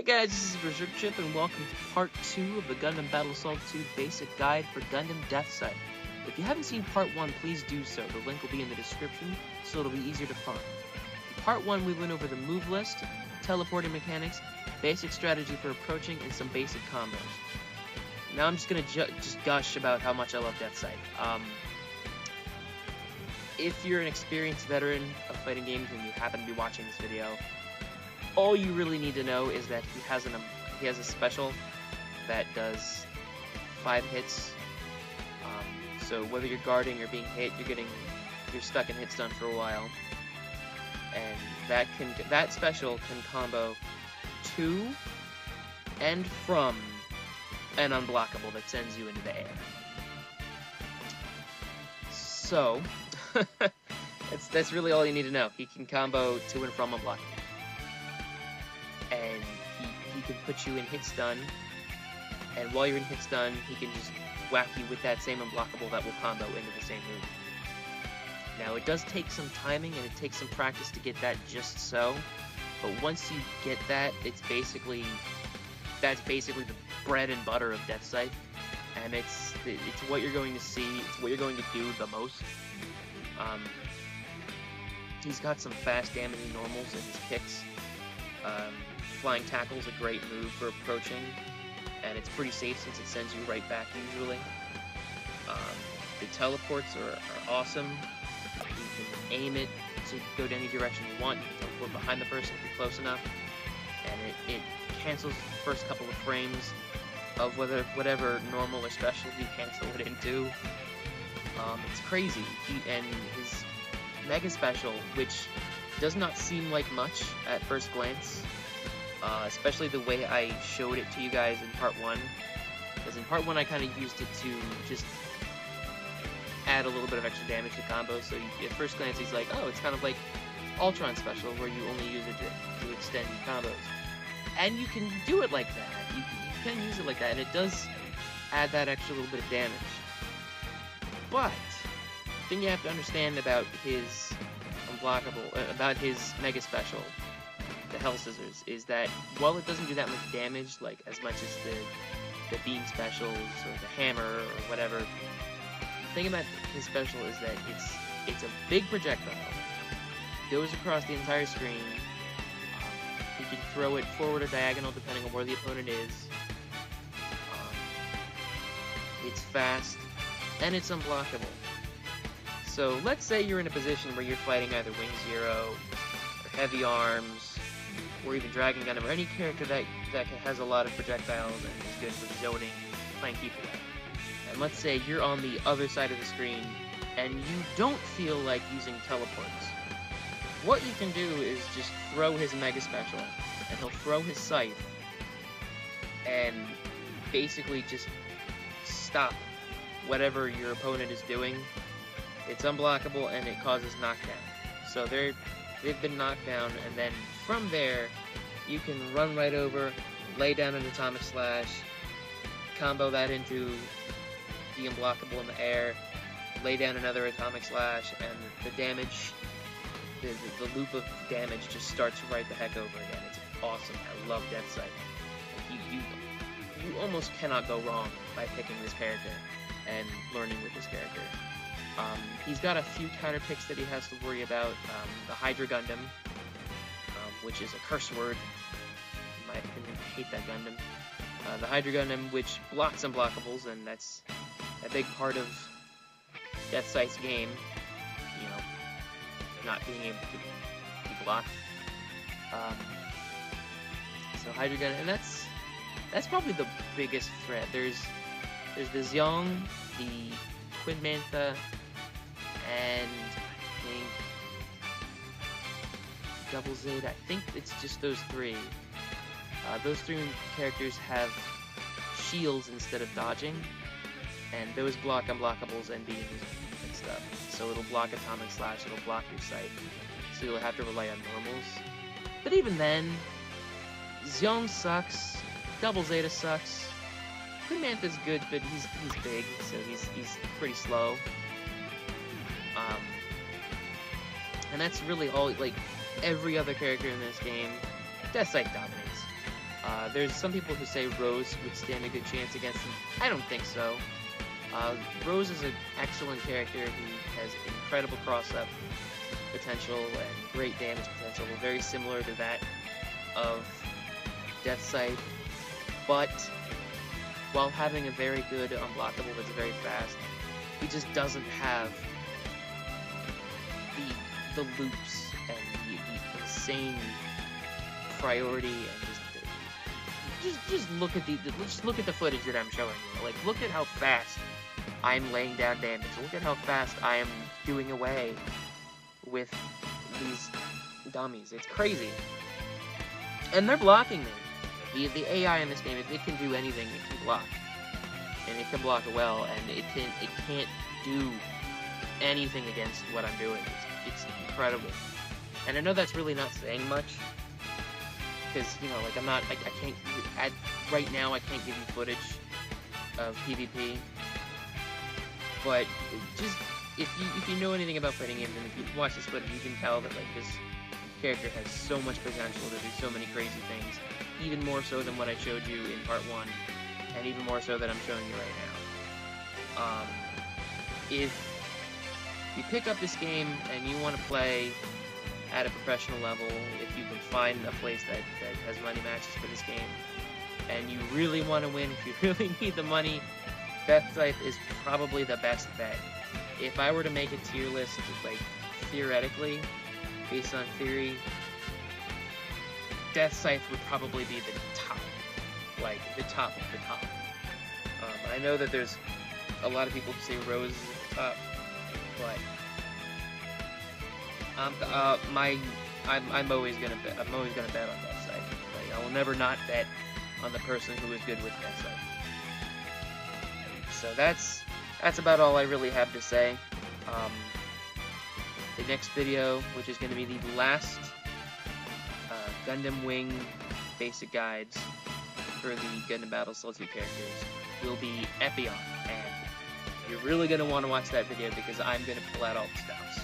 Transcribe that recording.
guys, this is Reserve Chip, and welcome to part 2 of the Gundam Battle Assault 2 Basic Guide for Gundam DeathScythe. If you haven't seen part 1, please do so. The link will be in the description, so it'll be easier to find. In part 1, we went over the move list, teleporting mechanics, basic strategy for approaching, and some basic combos. Now I'm just gonna just gush about how much I love DeathScythe. If you're an experienced veteran of fighting games and you happen to be watching this video, all you really need to know is that he has a special that does 5 hits. So whether you're guarding or being hit, you're stuck in hit stun for a while, and that special can combo to and from an unblockable that sends you into the air. So that's really all you need to know. He can combo to and from unblockable. And he can put you in hit stun, and while you're in hit stun, he can just whack you with that same unblockable that will combo into the same move. Now, it does take some timing, and it takes some practice to get that just so, but once you get that, that's basically the bread and butter of DeathScythe, and it's what you're going to see, it's what you're going to do the most. He's got some fast damaging normals in his kicks. Flying Tackle's a great move for approaching, and it's pretty safe since it sends you right back usually. The teleports are awesome. You can aim it to go to any direction you want. You can teleport behind the person if you're close enough, and it cancels the first couple of frames of whatever normal or special you cancel it into. It's crazy. And his Mega Special, which does not seem like much at first glance, especially the way I showed it to you guys in part 1, because in part 1 I kind of used it to just add a little bit of extra damage to combos, so at first glance he's like, oh, it's kind of like Ultron Special, where you only use it to extend combos. And you can do it like that, you can use it like that, and it does add that extra little bit of damage. But the thing you have to understand about his about his Mega Special, the Hell Scissors, is that while it doesn't do that much damage, like as much as the beam specials or the hammer or whatever, the thing about his special is that it's a big projectile, goes across the entire screen. You can throw it forward or diagonal depending on where the opponent is. It's fast, and it's unblockable. So let's say you're in a position where you're fighting either Wing Zero, or Heavy Arms, or even Dragon Gundam, or any character that has a lot of projectiles and is good for zoning, playing people. And let's say you're on the other side of the screen, and you don't feel like using teleports. What you can do is just throw his Mega Special, and he'll throw his Scythe, and basically just stop whatever your opponent is doing. It's unblockable, and it causes knockdown. So they've been knocked down, and then from there, you can run right over, lay down an Atomic Slash, combo that into the unblockable in the air, lay down another Atomic Slash, and the damage, the loop of damage just starts right the heck over again. It's awesome. I love DeathScythe. You almost cannot go wrong by picking this character and learning with this character. He's got a few counter picks that he has to worry about. The Hydra Gundam, which is a curse word. In my opinion, I hate that Gundam. The Hydra Gundam, which blocks unblockables, and that's a big part of DeathScythe's game. You know, not being able to be blocked. So Hydra Gundam, and that's probably the biggest threat. There's the Xiong, the Quinn Mantha, and I think Double Zeta. I think it's just those 3. Those 3 characters have shields instead of dodging, and those block unblockables and beams and stuff. So it'll block Atomic Slash, it'll block your Scythe, so you'll have to rely on normals. But even then, Xiong sucks, Double Zeta sucks. Quinn Mantha's good, but he's big, so he's pretty slow. And that's really all, like, every other character in this game, DeathScythe dominates. There's some people who say Rose would stand a good chance against him. I don't think so. Rose is an excellent character who has incredible cross-up potential and great damage potential, very similar to that of DeathScythe, but while having a very good unblockable that's very fast, he just doesn't have the loops and the insane priority and just look at the footage that I'm showing you. Like, look at how fast I'm laying down damage. Look at how fast I am doing away with these dummies. It's crazy. And they're blocking me. The AI in this game, if it can do anything, it can block. And it can block well, and it can't do anything against what I'm doing. It's incredible. And I know that's really not saying much, because, you know, like, I can't, right now, I can't give you footage of PvP, but just, if you know anything about fighting games, and if you watch this footage, you can tell that, like, this character has so much potential to do so many crazy things, even more so than what I showed you in part 1, and even more so that I'm showing you right now. If you pick up this game and you want to play at a professional level, if you can find a place that has money matches for this game, and you really want to win, if you really need the money, DeathScythe is probably the best bet. If I were to make a tier list, like, theoretically, based on theory, DeathScythe would probably be the top. Like, the top of the top. I know that there's a lot of people who say Rose is at the top, but I'm always gonna bet on DeathScythe. Like, I will never not bet on the person who is good with DeathScythe. So that's about all I really have to say. The next video, which is going to be the last Gundam Wing basic guides for the Gundam Battle Soul 2 characters, will be Epion, and you're really going to want to watch that video because I'm going to pull out all the stops.